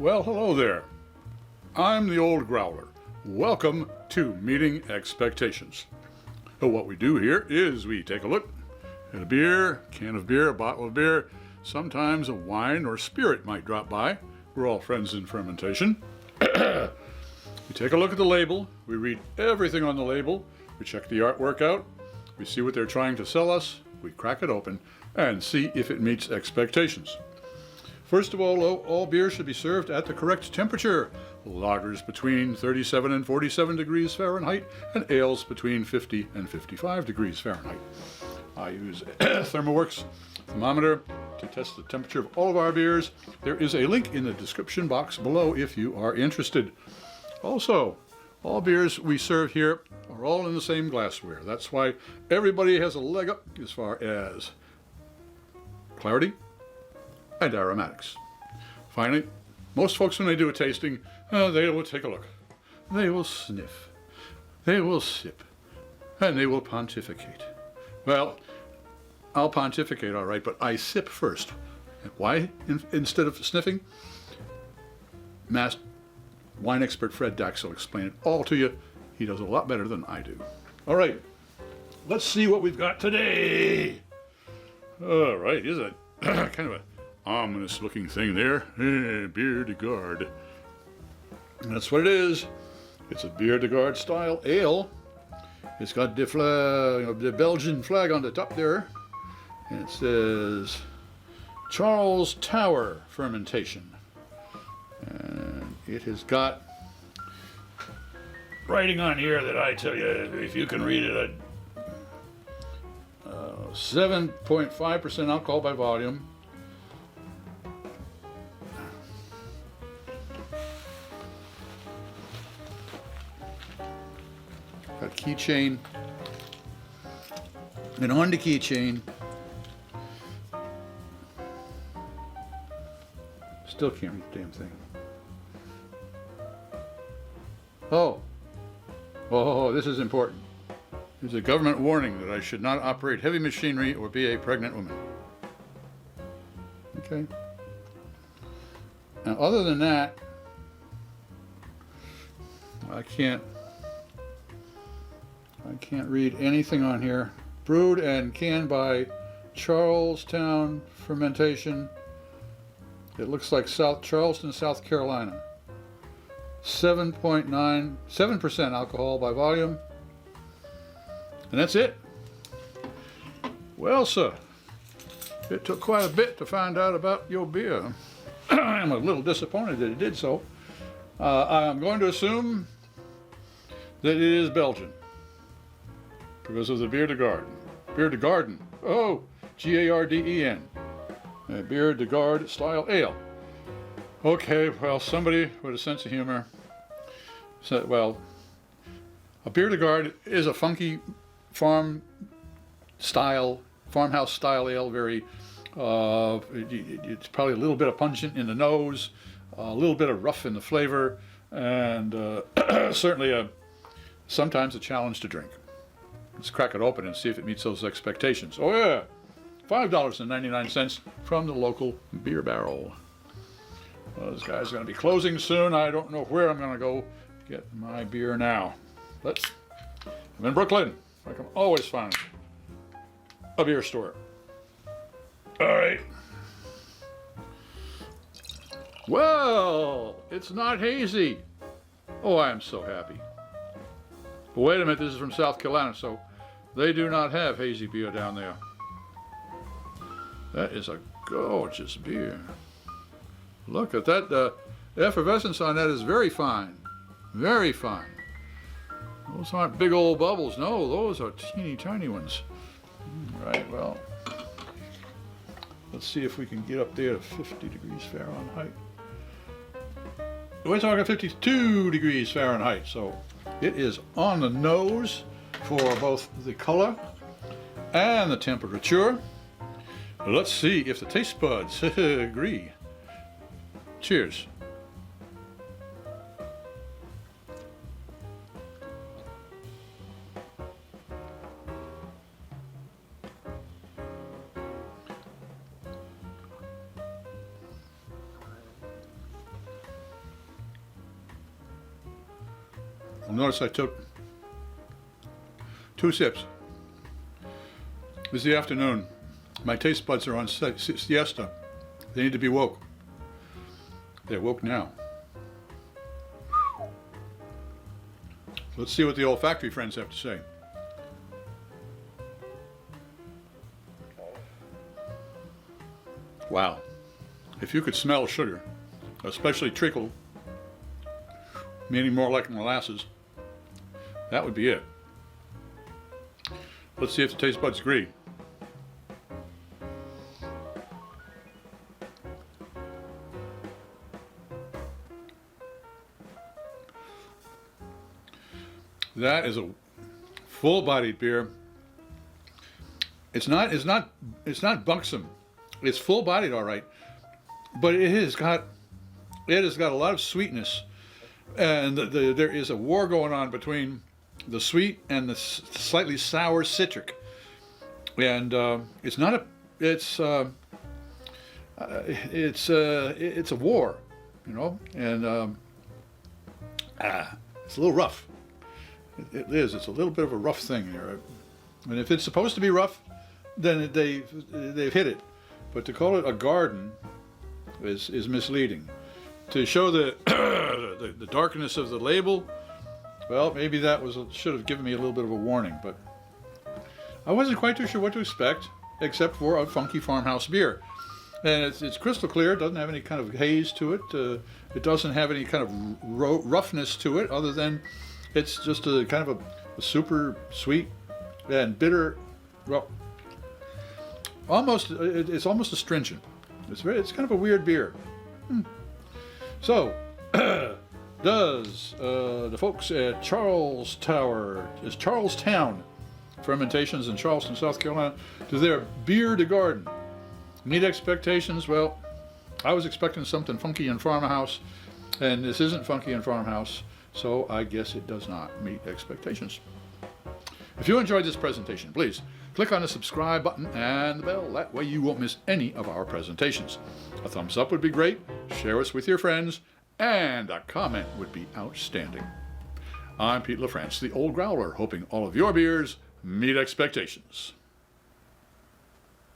Well, hello there. I'm the old Growler. Welcome to Meeting Expectations. What we do here is we take a look at a beer, can of beer, a bottle of beer, sometimes a wine or spirit might drop by. We're all friends in fermentation. We take a look at the label, we read everything on the label, we check the artwork out, we see what they're trying to sell us, we crack it open, and see if it meets expectations. First of all beer should be served at the correct temperature. Lagers between 37 and 47 degrees Fahrenheit, and ales between 50 and 55 degrees Fahrenheit. I use ThermoWorks thermometer to test the temperature of all of our beers. There is a link in the description box below if you are interested. Also, all beers we serve here are all in the same glassware. That's why everybody has a leg up as far as clarity and aromatics. Finally, most folks when they do a tasting, they will take a look. They will sniff. They will sip. And they will pontificate. Well, I'll pontificate all right, but I sip first. Why instead of sniffing? Master wine expert Fred Dax will explain it all to you. He does a lot better than I do. All right, let's see what we've got today. All right, is it kind of a ominous looking thing there? Biere De Garde. That's what it is. It's a Biere De Garde style ale. It's got the Belgian flag on the top there. And it says Charles Tower fermentation. And it has got writing on here that I tell you, if you can read it, 7.5% alcohol by volume. Got keychain. And on the keychain, still can't read the damn thing. Oh, this is important. There's a government warning that I should not operate heavy machinery or be a pregnant woman. Okay. Now, other than that, I can't read anything on here. Brewed and canned by Charlestown Fermentation. It looks like Charleston, South Carolina. 7% alcohol by volume. And that's it. Well, sir, it took quite a bit to find out about your beer. I'm a little disappointed that it did so. I'm going to assume that it is Belgian because of the Biere De Garde. Biere De Garden. Oh, Garden. Biere De Garde style ale. Okay, well, somebody with a sense of humor said, well, a Biere De Garde is a funky farmhouse style ale. Very, it's probably a little bit of pungent in the nose, a little bit of rough in the flavor, and certainly sometimes a challenge to drink. Let's crack it open and see if it meets those expectations. Oh yeah, $5.99 from the local beer barrel. Well, this guy's going to be closing soon. I don't know where I'm going to go get my beer now. But I'm in Brooklyn. I can always find a beer store. All right. Well, it's not hazy. Oh, I am so happy. But wait a minute, this is from South Carolina, so they do not have hazy beer down there. That is a gorgeous beer. Look at that. The effervescence on that is very fine. Very fine. Those aren't big old bubbles. No, those are teeny tiny ones. Right, well, let's see if we can get up there to 50 degrees Fahrenheit. We're talking 52 degrees Fahrenheit, so it is on the nose for both the color and the temperature. Let's see if the taste buds agree. Cheers. You'll notice I took 2 sips. It's the afternoon. My taste buds are on siesta. They need to be woke. They're woke now. Let's see what the olfactory friends have to say. Wow. If you could smell sugar, especially treacle, meaning more like molasses, that would be it. Let's see if the taste buds agree. That is a full-bodied beer. It's not buxom. It's full-bodied, all right, but it has got a lot of sweetness, and there is a war going on between the sweet and the slightly sour citric, and it's a war, you know, and it's a little rough. It is. It's a little bit of a rough thing here, and if it's supposed to be rough, then they've hit it. But to call it a garden is misleading. To show the darkness of the label, well, maybe that should have given me a little bit of a warning. But I wasn't quite too sure what to expect, except for a funky farmhouse beer. And it's crystal clear. It doesn't have any kind of haze to it. It doesn't have any kind of roughness to it, other than it's just a kind of a super sweet and bitter. Well, it's almost astringent. It's kind of a weird beer. So, does the folks at Charlestown Fermentations in Charleston, South Carolina, do their Biere De Garde meet expectations? Well, I was expecting something funky in Farmhouse, and this isn't funky in Farmhouse, so I guess it does not meet expectations. If you enjoyed this presentation, please click on the subscribe button and the bell. That way you won't miss any of our presentations. A thumbs up would be great, share us with your friends, and a comment would be outstanding. I'm Pete LaFrance, the Old Growler, hoping all of your beers meet expectations.